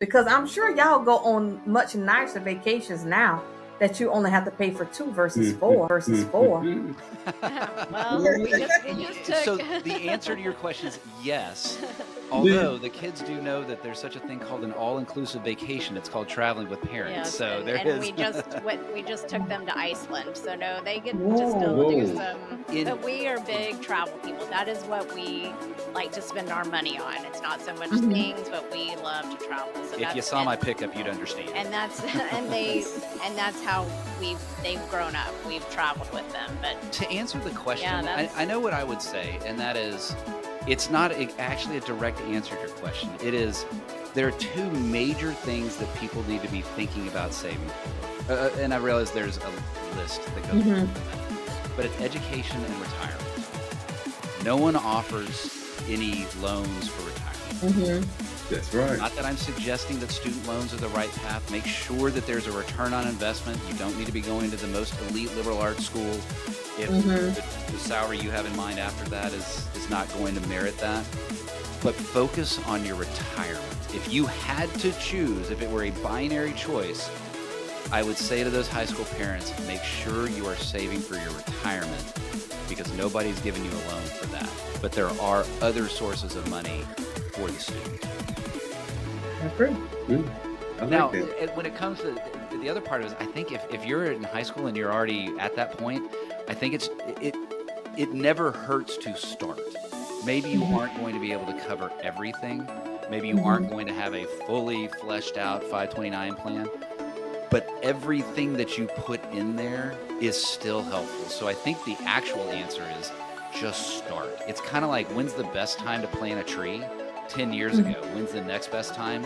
Because I'm sure y'all go on much nicer vacations now that you only have to pay for 2 versus 4. Well, we just So took the answer to your question is yes. Although the kids do know that there's such a thing called an all-inclusive vacation. It's called traveling with parents. Yes, So there and is we just took them to Iceland. So no, they get to still do Whoa. some, in but we are big travel people. That is what we like to spend our money on. It's not so much Mhm. things, but we love to travel. So if you that's saw my pickup, you'd understand. and that's and that's how they've grown up. We've traveled with them. But To answer the question, yeah, I, that's I know what I would say, and that is it's not actually a direct answer to your question. It is there are two major things that people need to be thinking about saving for. And I realize there's a list that goes Mhm. with that, but it's education and retirement. No one offers any loans for retirement. Mhm. That's right. Not that I'm suggesting that student loans are the right path. Make sure that there's a return on investment. You don't need to be going to the most elite liberal arts school if Mhm. the salary you have in mind after that is not going to merit that. But focus on your retirement. If you had to choose, if it were a binary choice, I would say to those high school parents, make sure you are saving for your retirement because nobody's giving you a loan for that. But there are other sources of money for the student. I agree. I like Now, that. when it comes to the other part of it, I think if you're in high school and you're already at that point, I think it never hurts to start. Maybe you Mhm. aren't going to be able to cover everything. Maybe you aren't Mhm. going to have a fully fleshed out 529 plan, but everything that you put in there is still helpful. So I think the actual answer is just start. It's kind of like when's the best time to plant a tree? 10 years Mhm. ago. When's the next best time?